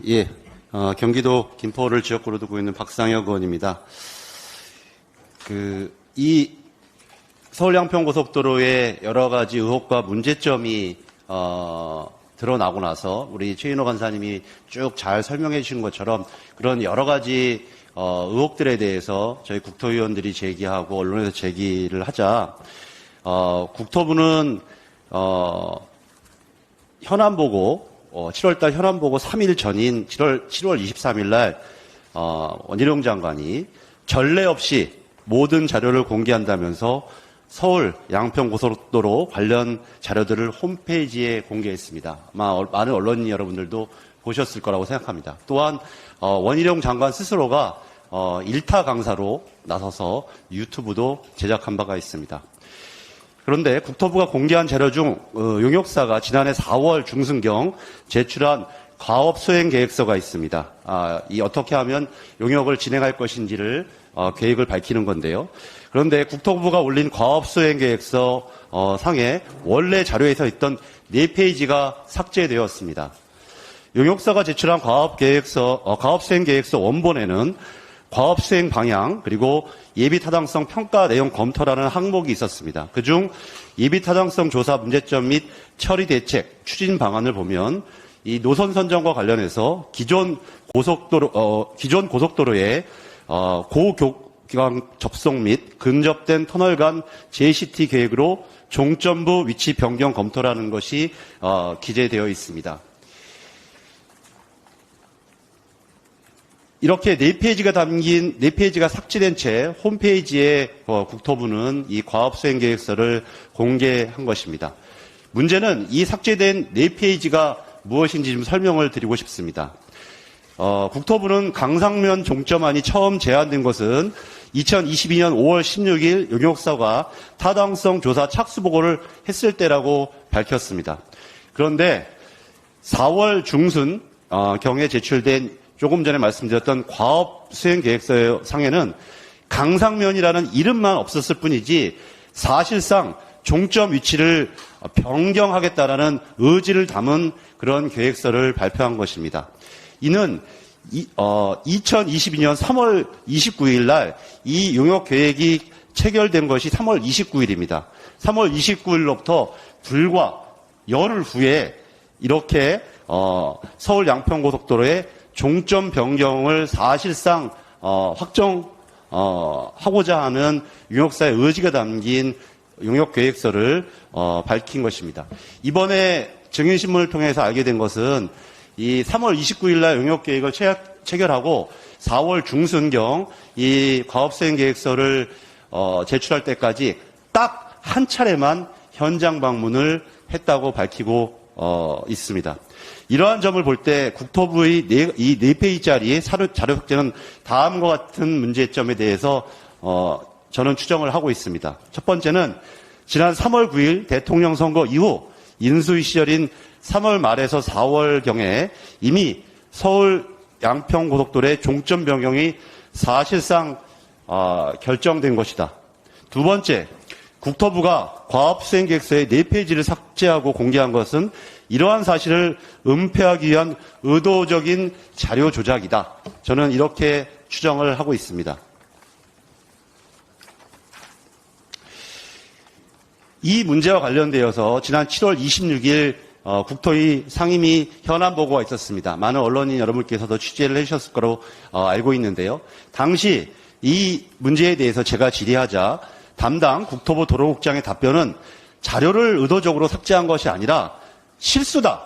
예, 경기도 김포를 지역구로 두고 있는 박상혁 의원입니다. 이 서울 양평고속도로의 여러 가지 의혹과 문제점이 드러나고 나서 우리 최인호 간사님이 쭉 잘 설명해 주신 것처럼 그런 여러 가지 의혹들에 대해서 저희 국토위원들이 제기하고 언론에서 제기를 하자 국토부는 현안보고 7월달 현안보고 3일 전인 7월 23일 날 원희룡 장관이 전례 없이 모든 자료를 공개한다면서 서울 양평고속도로 관련 자료들을 홈페이지에 공개했습니다. 아마 많은 언론인 여러분들도 보셨을 거라고 생각합니다. 또한 원희룡 장관 스스로가 일타 강사로 나서서 유튜브도 제작한 바가 있습니다. 그런데 국토부가 공개한 자료 중 용역사가 지난해 4월 중순경 제출한 과업수행계획서가 있습니다. 이 어떻게 하면 용역을 진행할 것인지를 계획을 밝히는 건데요. 그런데 국토부가 올린 과업수행계획서 상에 원래 자료에서 있던 4페이지가 삭제되었습니다. 용역사가 제출한 과업수행계획서 원본에는 과업수행 방향 그리고 예비타당성 평가 내용 검토라는 항목이 있었습니다. 그중 예비타당성 조사 문제점 및 처리 대책 추진 방안을 보면 이 노선 선정과 관련해서 기존 고속도로의 고교량 접속 및 근접된 터널 간 JCT 계획으로 종점부 위치 변경 검토라는 것이 기재되어 있습니다. 이렇게 4페이지가 삭제된 채 홈페이지에 국토부는 이 과업수행계획서를 공개한 것입니다. 문제는 이 삭제된 4페이지가 무엇인지 좀 설명을 드리고 싶습니다. 국토부는 강상면 종점안이 처음 제안된 것은 2022년 5월 16일 용역사가 타당성 조사 착수보고를 했을 때라고 밝혔습니다. 그런데 4월 중순 경에 제출된 조금 전에 말씀드렸던 과업수행계획서 상에는 강상면이라는 이름만 없었을 뿐이지 사실상 종점 위치를 변경하겠다라는 의지를 담은 그런 계획서를 발표한 것입니다. 이는 2022년 3월 29일 날 이 용역 계획이 체결된 것이 3월 29일입니다. 3월 29일로부터 불과 열흘 후에 이렇게 서울 양평고속도로의 종점 변경을 사실상 확정하고자 하는 용역사의 의지가 담긴 용역계획서를 밝힌 것입니다. 이번에 증인신문을 통해서 알게 된 것은 이 3월 29일 날 용역계획을 체결하고 4월 중순경 이 과업수행계획서를 제출할 때까지 딱 한 차례만 현장 방문을 했다고 밝히고 있습니다. 이러한 점을 볼 때 국토부의 이 4페이지짜리 자료 삭제는 다음과 같은 문제점에 대해서 저는 추정을 하고 있습니다. 첫 번째는 지난 3월 9일 대통령 선거 이후 인수위 시절인 3월 말에서 4월경에 이미 서울 양평고속도로의 종점 변경이 사실상 결정된 것이다. 두 번째, 국토부가 과업수행계획서의 4페이지를 삭제하고 공개한 것은 이러한 사실을 은폐하기 위한 의도적인 자료 조작이다. 저는 이렇게 추정을 하고 있습니다. 이 문제와 관련되어서 지난 7월 26일 국토위 상임위 현안보고가 있었습니다. 많은 언론인 여러분께서도 취재를 해주셨을 거로 알고 있는데요. 당시 이 문제에 대해서 제가 질의하자 담당 국토부 도로국장의 답변은 자료를 의도적으로 삭제한 것이 아니라 실수다.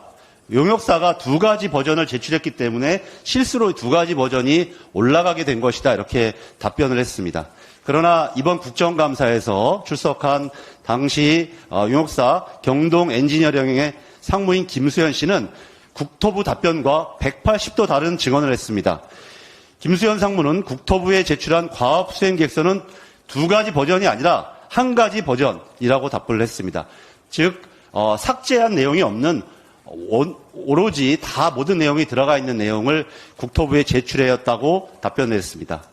용역사가 2가지 버전을 제출했기 때문에 실수로 2가지 버전이 올라가게 된 것이다. 이렇게 답변을 했습니다. 그러나 이번 국정감사에서 출석한 당시 용역사 경동 엔지니어링의 상무인 김수현 씨는 국토부 답변과 180도 다른 증언을 했습니다. 김수현 상무는 국토부에 제출한 과업수행계획서는 2가지 버전이 아니라 1가지 버전이라고 답을 했습니다. 즉 삭제한 내용이 없는 오로지 다 모든 내용이 들어가 있는 내용을 국토부에 제출하였다고 답변을 했습니다.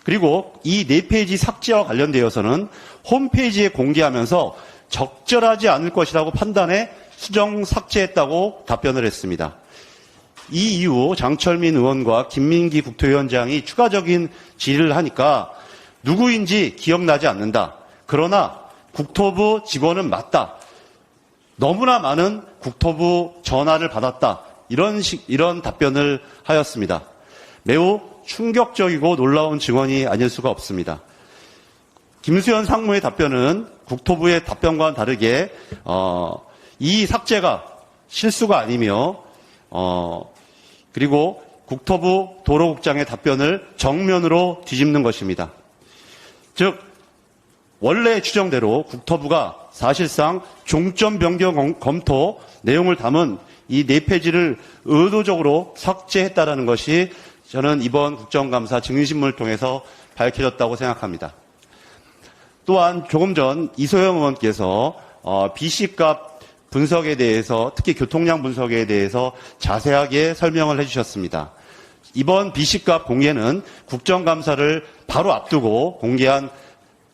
그리고 이 4페이지 삭제와 관련되어서는 홈페이지에 공개하면서 적절하지 않을 것이라고 판단해 수정 삭제했다고 답변을 했습니다. 이 이후 장철민 의원과 김민기 국토위원장이 추가적인 질의를 하니까 누구인지 기억나지 않는다. 그러나 국토부 직원은 맞다. 너무나 많은 국토부 전화를 받았다. 이런 답변을 하였습니다. 매우 충격적이고 놀라운 증언이 아닐 수가 없습니다. 김수현 상무의 답변은 국토부의 답변과는 다르게 이 삭제가 실수가 아니며 그리고 국토부 도로국장의 답변을 정면으로 뒤집는 것입니다. 즉 원래 추정대로 국토부가 사실상 종점 변경 검토 내용을 담은 이 4페이지를 의도적으로 삭제했다라는 것이 저는 이번 국정감사 증인신문을 통해서 밝혀졌다고 생각합니다. 또한 조금 전 이소영 의원께서 BC값 분석에 대해서 특히 교통량 분석에 대해서 자세하게 설명을 해주셨습니다. 이번 BC값 공개는 국정감사를 바로 앞두고 공개한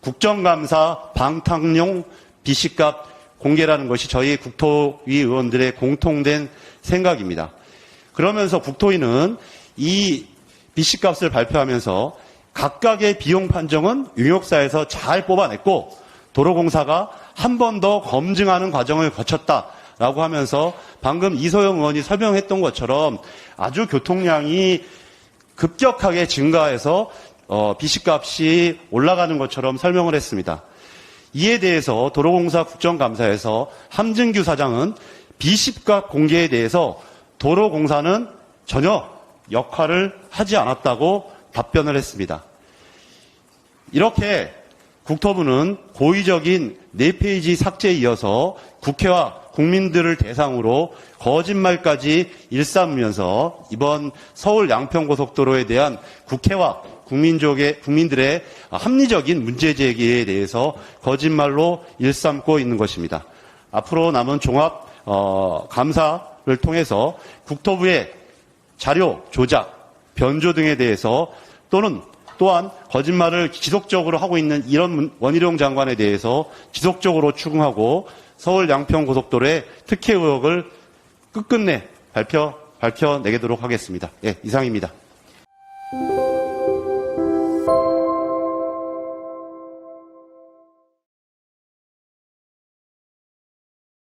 국정감사 방탕용 BC값 공개라는 것이 저희 국토위 의원들의 공통된 생각입니다. 그러면서 국토위는 이 BC값을 발표하면서 각각의 비용 판정은 용역사에서 잘 뽑아냈고 도로공사가 한 번 더 검증하는 과정을 거쳤다라고 하면서 방금 이소영 의원이 설명했던 것처럼 아주 교통량이 급격하게 증가해서 BC값이 올라가는 것처럼 설명을 했습니다. 이에 대해서 도로공사 국정감사에서 함진규 사장은 BC값 공개에 대해서 도로공사는 전혀 역할을 하지 않았다고 답변을 했습니다. 이렇게 국토부는 고의적인 4페이지 삭제에 이어서 국회와 국민들을 대상으로 거짓말까지 일삼으면서 이번 서울 양평고속도로에 대한 국회와 국민들의 합리적인 문제제기에 대해서 거짓말로 일삼고 있는 것입니다. 앞으로 남은 종합 감사를 통해서 국토부의 자료 조작, 변조 등에 대해서 또한 거짓말을 지속적으로 하고 있는 이런 원희룡 장관에 대해서 지속적으로 추궁하고 서울 양평고속도로의 특혜 의혹을 끝끝내 밝혀내도록 하겠습니다. 예, 이상입니다.